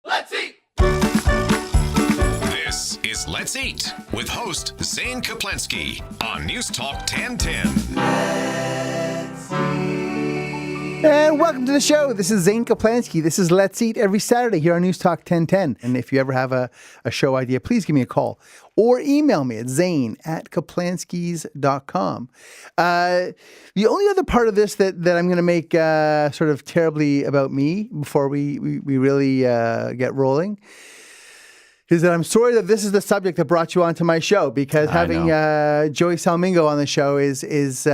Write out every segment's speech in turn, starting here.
Let's eat! This is Let's Eat with host Zane Caplansky on News Talk 1010. And welcome to the show. This is Zane Caplansky. This is Let's Eat every Saturday here on News Talk 1010. And if you ever have a show idea, please give me a call or email me at zane@kaplanskys.com. The only other part of this that I'm going to make sort of terribly about me before we really get rolling is that I'm sorry that this is the subject that brought you onto my show, because having Joey Salmingo on the show is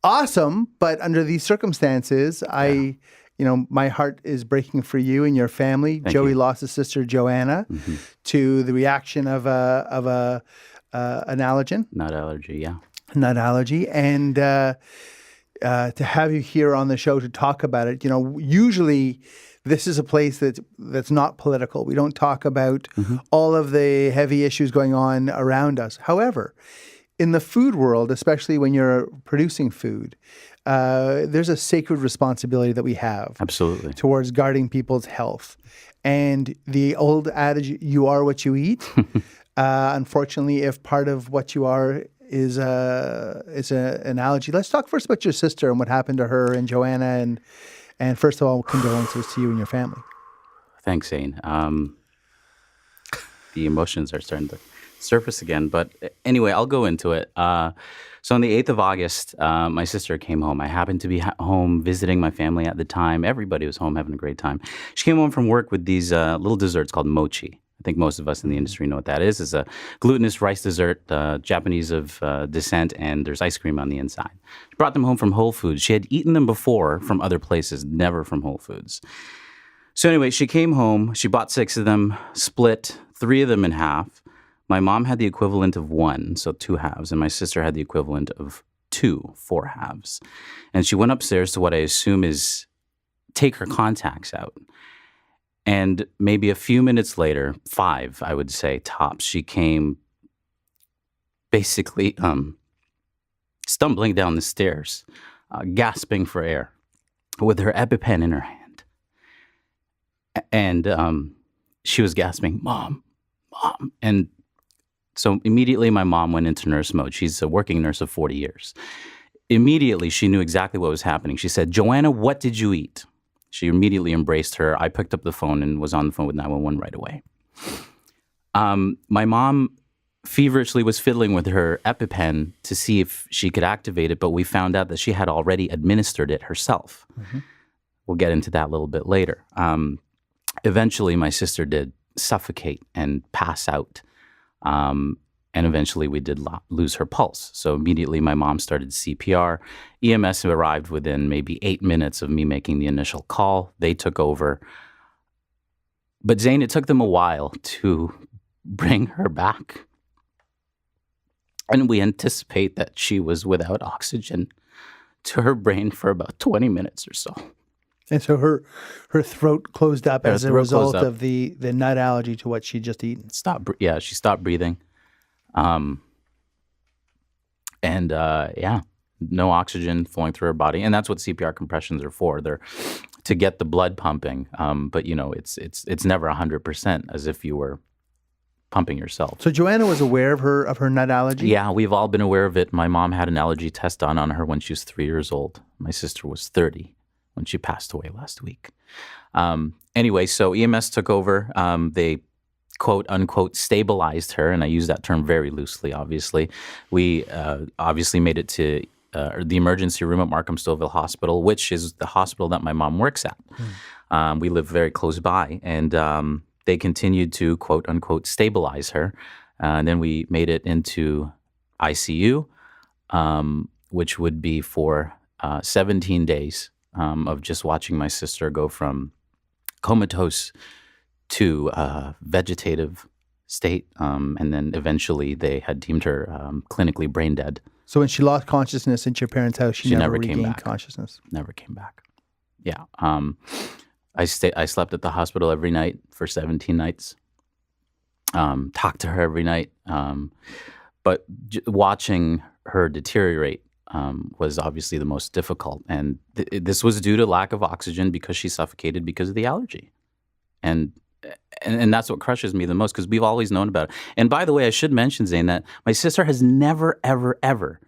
awesome, but under these circumstances, my heart is breaking for you and your family. Joey lost his sister Joanna to the reaction of an allergen. Nut allergy, Nut allergy. And to have you here on the show to talk about it, usually this is a place that's not political. We don't talk about all of the heavy issues going on around us. However, in the food world, especially when you're producing food, there's a sacred responsibility that we have. Absolutely. Towards guarding people's health. And the old adage, you are what you eat. Unfortunately, if part of what you are is an allergy. Let's talk first about your sister and what happened to her and Joanna. And first of all, condolences to you and your family. Thanks, Zane. The emotions are starting to surface again. But anyway, I'll go into it. So on the 8th of August, my sister came home. I happened to be home visiting my family at the time. Everybody was home having a great time. She came home from work with these little desserts called mochi. I think most of us in the industry know what that is. It's a glutinous rice dessert, Japanese of descent, and there's ice cream on the inside. She brought them home from Whole Foods. She had eaten them before from other places, never from Whole Foods. So anyway, she came home. She bought 6 of them, split 3 of them in half. My mom had the equivalent of 1, so 2 halves, and my sister had the equivalent of 2, 4 halves. And she went upstairs to what I assume is take her contacts out. And maybe a few minutes later, 5, I would say, tops, she came basically stumbling down the stairs, gasping for air, with her EpiPen in her hand. And she was gasping, "Mom, Mom." And so immediately my mom went into nurse mode. She's a working nurse of 40 years. Immediately, she knew exactly what was happening. She said, "Joanna, what did you eat?" She immediately embraced her. I picked up the phone and was on the phone with 911 right away. My mom feverishly was fiddling with her EpiPen to see if she could activate it, but we found out that she had already administered it herself. We'll get into that a little bit later. Eventually, my sister did suffocate and pass out. And eventually we did lose her pulse. So immediately my mom started CPR. EMS arrived within maybe 8 minutes of me making the initial call. They took over. But Zane, it took them a while to bring her back. And we anticipate that she was without oxygen to her brain for about 20 minutes or so. And so her throat closed up as a result of the nut allergy to what she'd just eaten. She stopped breathing. No oxygen flowing through her body. And that's what CPR compressions are for. They're to get the blood pumping. But it's never 100% as if you were pumping yourself. So Joanna was aware of her nut allergy? Yeah, we've all been aware of it. My mom had an allergy test done on her when she was 3 years old. My sister was 30 when she passed away last week. Anyway, so EMS took over. They quote unquote stabilized her, and I use that term very loosely, obviously. We obviously made it to the emergency room at Markham Stouffville Hospital, which is the hospital that my mom works at. We live very close by, and they continued to quote unquote stabilize her. And then we made it into ICU, which would be for 17 days of just watching my sister go from comatose to vegetative state. And then eventually they had deemed her clinically brain dead. So when she lost consciousness at your parents' house, she never regained consciousness? Never came back. Yeah. I slept at the hospital every night for 17 nights. Talked to her every night. But watching her deteriorate was obviously the most difficult. And this was due to lack of oxygen because she suffocated because of the allergy. And that's what crushes me the most because we've always known about it. And by the way, I should mention, Zane, that my sister has never, ever, ever,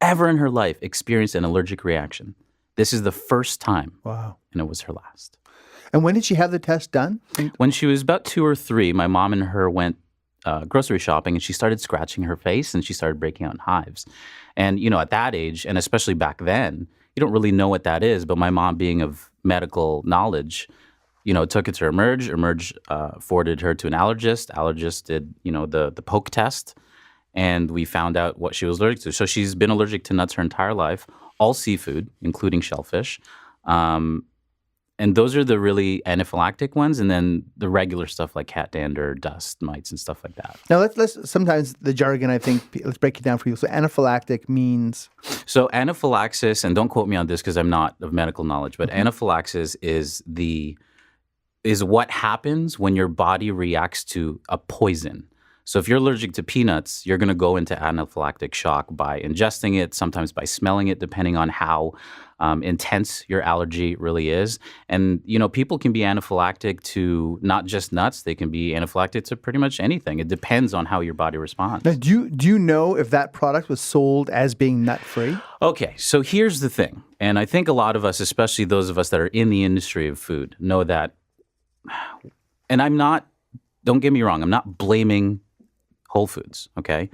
ever in her life experienced an allergic reaction. This is the first time. Wow. And it was her last. And when did she have the test done? When she was about 2 or 3, my mom and her went grocery shopping, and she started scratching her face, and she started breaking out in hives. And, at that age, and especially back then, you don't really know what that is. But my mom, being of medical knowledge, took it to Emerge. Emerge forwarded her to an allergist. Allergist did, the poke test, and we found out what she was allergic to. So she's been allergic to nuts her entire life, all seafood, including shellfish. And those are the really anaphylactic ones, and then the regular stuff like cat dander, dust, mites, and stuff like that. Now, let's sometimes the jargon, I think, let's break it down for you. So anaphylactic means? So anaphylaxis, and don't quote me on this because I'm not of medical knowledge, but anaphylaxis is what happens when your body reacts to a poison. So if you're allergic to peanuts, you're going to go into anaphylactic shock by ingesting it, sometimes by smelling it, depending on how intense your allergy really is. And, people can be anaphylactic to not just nuts. They can be anaphylactic to pretty much anything. It depends on how your body responds. Now, do you know if that product was sold as being nut-free? Okay, so here's the thing. And I think a lot of us, especially those of us that are in the industry of food, know that. And don't get me wrong, I'm not blaming Whole Foods, okay?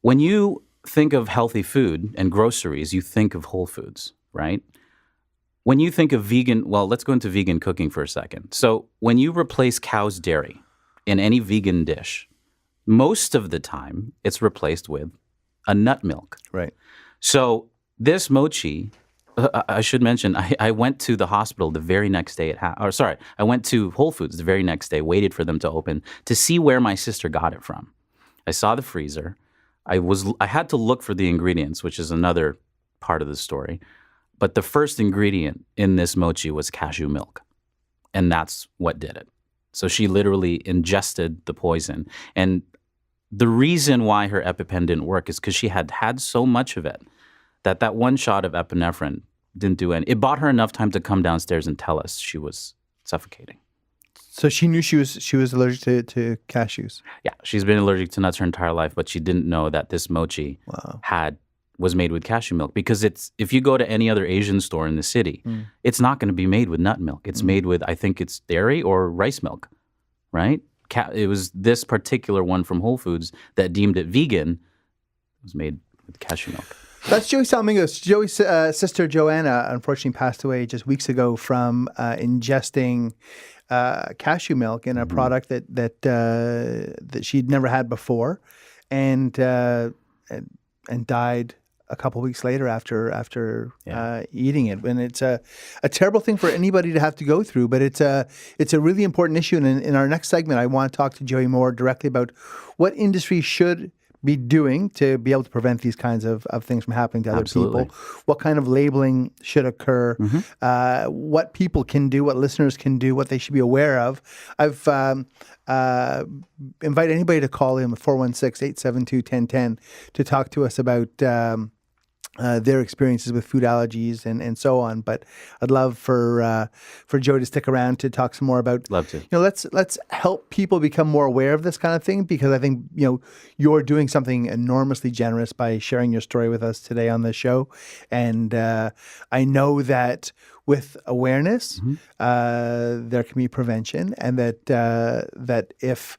When you think of healthy food and groceries, you think of Whole Foods, right? When you think of vegan, well, let's go into vegan cooking for a second. So when you replace cow's dairy in any vegan dish, most of the time it's replaced with a nut milk. Right. So this mochi, I should mention, I went to the hospital the very next day. I went to Whole Foods the very next day, waited for them to open to see where my sister got it from. I saw the freezer. I had to look for the ingredients, which is another part of the story. But the first ingredient in this mochi was cashew milk, and that's what did it. So she literally ingested the poison. And the reason why her EpiPen didn't work is because she had so much of it that one shot of epinephrine didn't do any. It bought her enough time to come downstairs and tell us she was suffocating. So she knew she was allergic to cashews. Yeah, she's been allergic to nuts her entire life, but she didn't know that this mochi was made with cashew milk. Because if you go to any other Asian store in the city, it's not going to be made with nut milk. It's made with, I think it's dairy or rice milk, right? It was this particular one from Whole Foods that deemed it vegan. It was made with cashew milk. That's Joey Salmingo. Joey's sister Joanna unfortunately passed away just weeks ago from ingesting cashew milk in a product that she'd never had before, and died a couple weeks later after eating it. And it's a terrible thing for anybody to have to go through, but it's a really important issue. And in our next segment, I want to talk to Joey more directly about what industry should be doing to be able to prevent these kinds of things from happening to other people. What kind of labeling should occur, what people can do, what listeners can do, what they should be aware of. I've invited anybody to call in with 416-872-1010 to talk to us about their experiences with food allergies and so on. But I'd love for Joe to stick around to talk some more about. Love to. Let's help people become more aware of this kind of thing, because I think you're doing something enormously generous by sharing your story with us today on the show, and I know that with awareness, there can be prevention, and that if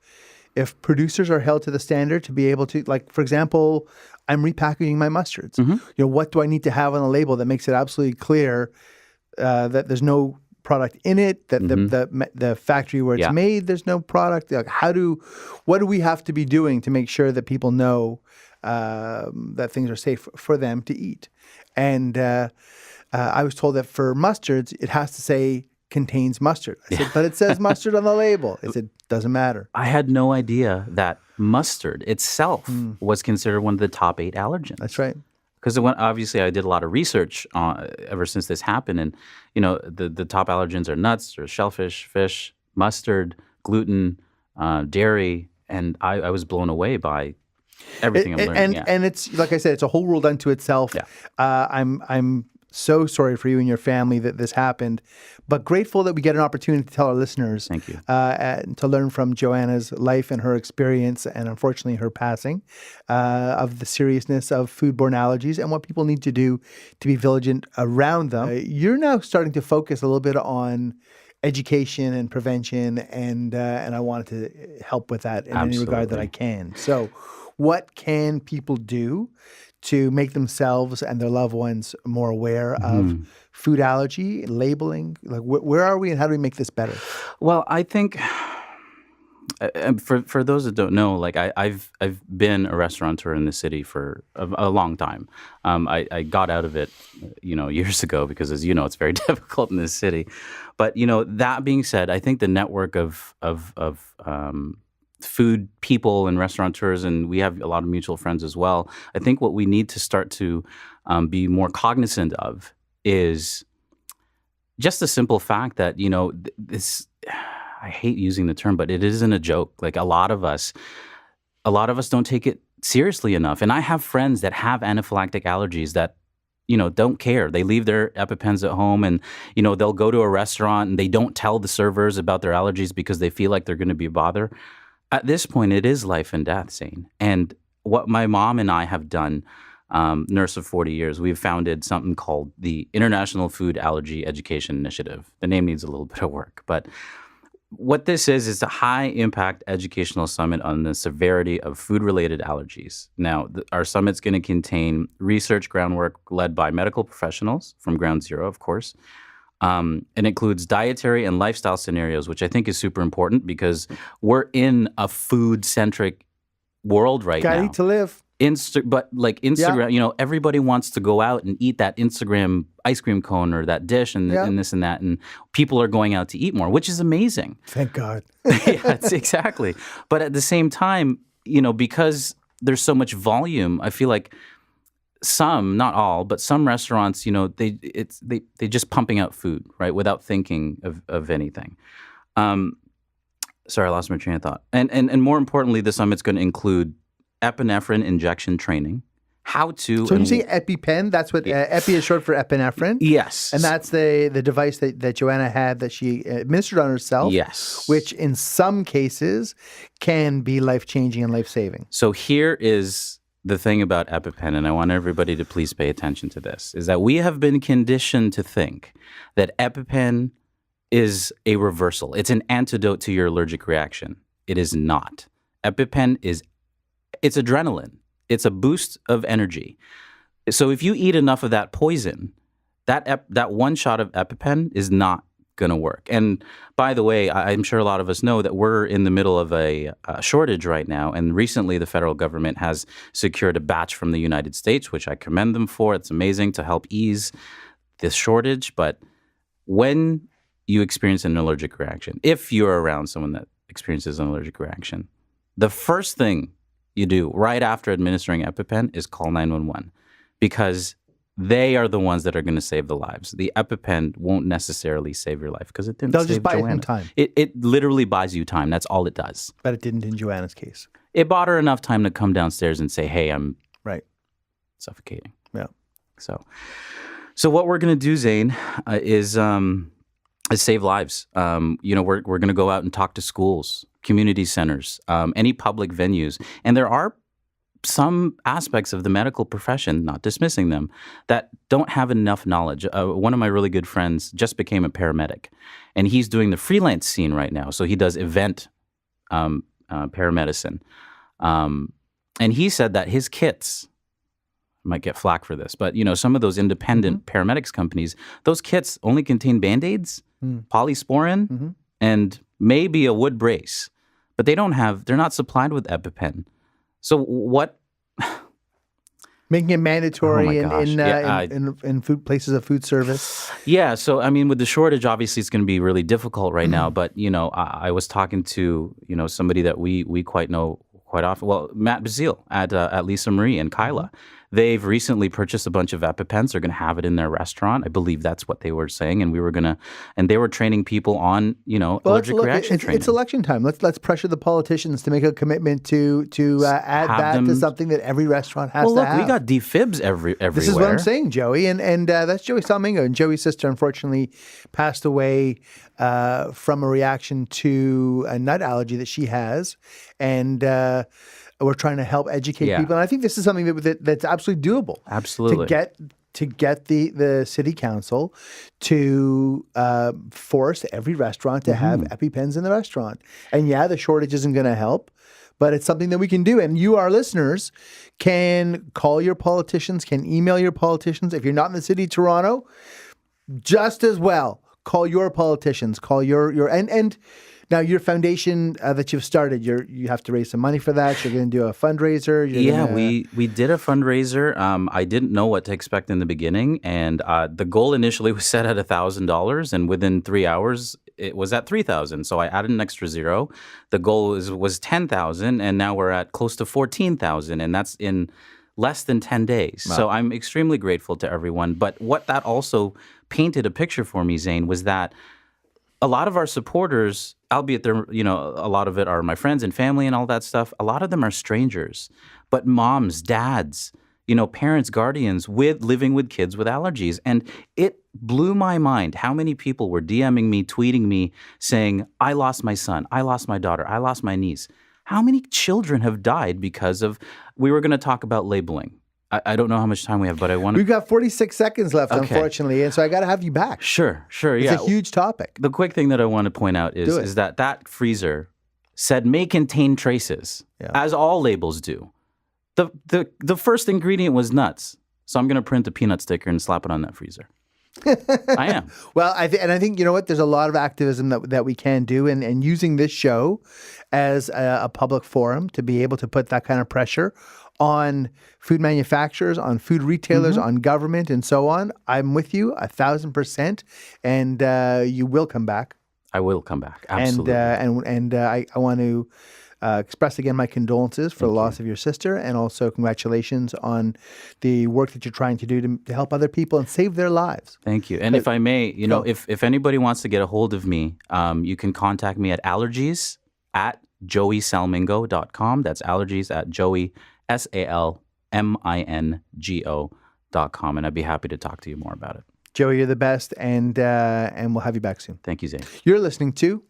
producers are held to the standard to be able to, like, for example, I'm repackaging my mustards. What do I need to have on the label that makes it absolutely clear that there's no product in it, that the factory where it's made, there's no product. Like, what do we have to be doing to make sure that people know that things are safe for them to eat? And I was told that for mustards, it has to say contains mustard. I said, but it says mustard on the label. It said, doesn't matter. I had no idea that mustard itself was considered one of the top 8 allergens. That's right. Because obviously I did a lot of research ever since this happened. And, the top allergens are nuts or shellfish, fish, mustard, gluten, dairy. And I was blown away by everything I'm learning. And it's, like I said, it's a whole world unto itself. Yeah. I'm So sorry for you and your family that this happened, but grateful that we get an opportunity to tell our listeners. Thank you. To learn from Joanna's life and her experience, and unfortunately her passing, of the seriousness of foodborne allergies and what people need to do to be vigilant around them. You're now starting to focus a little bit on education and prevention, and I wanted to help with that in any regard that I can. So, what can people do to make themselves and their loved ones more aware of food allergy, labeling? Like, where are we and how do we make this better? Well, I think for those that don't know, like I've been a restaurateur in the city for a long time. I got out of it, years ago because, as you know, it's very difficult in this city. But that being said, I think the network of food people and restaurateurs, and we have a lot of mutual friends as well. I think what we need to start to be more cognizant of is just the simple fact that, this, I hate using the term, but it isn't a joke. Like a lot of us don't take it seriously enough. And I have friends that have anaphylactic allergies that, don't care. They leave their EpiPens at home and, they'll go to a restaurant and they don't tell the servers about their allergies because they feel like they're going to be a bother. At this point, it is life and death, Zane. And what my mom and I have done, nurse of 40 years, we've founded something called the International Food Allergy Education Initiative. The name needs a little bit of work, but what this is a high-impact educational summit on the severity of food-related allergies. Now, our summit's going to contain research groundwork led by medical professionals from Ground Zero, of course. It includes dietary and lifestyle scenarios, which I think is super important because we're in a food-centric world right now. Gotta eat to live. But like Instagram, everybody wants to go out and eat that Instagram ice cream cone or that dish and this and that. And people are going out to eat more, which is amazing. Thank God. Yeah, exactly. But at the same time, because there's so much volume, I feel like some, not all, but some restaurants, they just pumping out food, right, without thinking of anything. Sorry, I lost my train of thought. And more importantly, the summit's going to include epinephrine injection training. How to... So when you say EpiPen, that's what epi is short for epinephrine? Yes. And that's the device that Joanna had that she administered on herself? Yes. Which in some cases can be life-changing and life-saving. So here is the thing about EpiPen, and I want everybody to please pay attention to this, is that we have been conditioned to think that EpiPen is a reversal. It's an antidote to your allergic reaction. It is not. EpiPen it's adrenaline. It's a boost of energy. So if you eat enough of that poison, that one shot of EpiPen is not going to work. And by the way, I'm sure a lot of us know that we're in the middle of a shortage right now. And recently, the federal government has secured a batch from the United States, which I commend them for. It's amazing to help ease this shortage. But when you experience an allergic reaction, if you're around someone that experiences an allergic reaction, the first thing you do right after administering EpiPen is call 911 because they are the ones that are going to save the lives. The EpiPen won't necessarily save your life because it didn't They'll save just buy Joanna. some time. It literally buys you time. That's all it does. But it didn't in Joanna's case. It bought her enough time to come downstairs and say, hey, I'm suffocating. Yeah. So what we're going to do, Zane, is save lives. We're going to go out and talk to schools, community centers, any public venues. And there are some aspects of the medical profession, not dismissing them, that don't have enough knowledge. One of my really good friends just became a paramedic, and he's doing the freelance scene right now. So he does event paramedicine. And he said that his kits, might get flack for this, but some of those independent paramedics companies, those kits only contain Band-Aids, polysporin, and maybe a wood brace, but they're not supplied with EpiPen. So what? Making it mandatory in food places of food service. Yeah. So with the shortage, obviously it's going to be really difficult right now. But I was talking to somebody that we quite know quite often. Well, Matt Bazile at Lisa Marie and Kyla. They've recently purchased a bunch of EpiPens. They're going to have it in their restaurant. I believe that's what they were saying. And they were training people on, allergic reaction training. It's election time. Let's pressure the politicians to make a commitment to add that to something that every restaurant has to have. We got defibs everywhere. This is what I'm saying, Joey. And that's Joey Salmingo. And Joey's sister, unfortunately, passed away from a reaction to a nut allergy that she has. And we're trying to help educate people. And I think this is something that's absolutely doable. Absolutely. To get the city council to force every restaurant to have EpiPens in the restaurant. And the shortage isn't going to help, but it's something that we can do. And you, our listeners, can call your politicians, can email your politicians. If you're not in the city of Toronto, just as well, call your politicians, call your and now your foundation that you've started, you have to raise some money for that. You're going to do a fundraiser. We did a fundraiser. I didn't know what to expect in the beginning, and the goal initially was set at $1,000, and within 3 hours it was at $3,000. So I added an extra zero. The goal was $10,000, and now we're at close to $14,000, and that's in less than 10 days. Wow. So I'm extremely grateful to everyone. But what that also painted a picture for me, Zane, was that a lot of our supporters, albeit they're, a lot of it are my friends and family and all that stuff, a lot of them are strangers. But moms, dads, parents, guardians living with kids with allergies. And it blew my mind how many people were DMing me, tweeting me, saying, I lost my son, I lost my daughter, I lost my niece. How many children have died because of, we were going to talk about labeling. I don't know how much time we have, but I want to... We've got 46 seconds left, unfortunately, and so I got to have you back. Sure, It's a huge topic. The quick thing that I want to point out is that freezer said may contain traces, as all labels do. The first ingredient was nuts, so I'm going to print a peanut sticker and slap it on that freezer. I am. Well, I think, you know what, there's a lot of activism that we can do, and using this show as a public forum to be able to put that kind of pressure on food manufacturers, on food retailers, on government, and so on. I'm with you 1,000%, and you will come back. I will come back. Absolutely. And I want to express again my condolences for the loss of your sister, and also congratulations on the work that you're trying to do to help other people and save their lives. Thank you. And if I may, if anybody wants to get a hold of me, you can contact me at allergies at joeysalmingo.com. That's allergies at joeysalmingo.com, and I'd be happy to talk to you more about it. Joey, you're the best, and we'll have you back soon. Thank you, Zane. You're listening to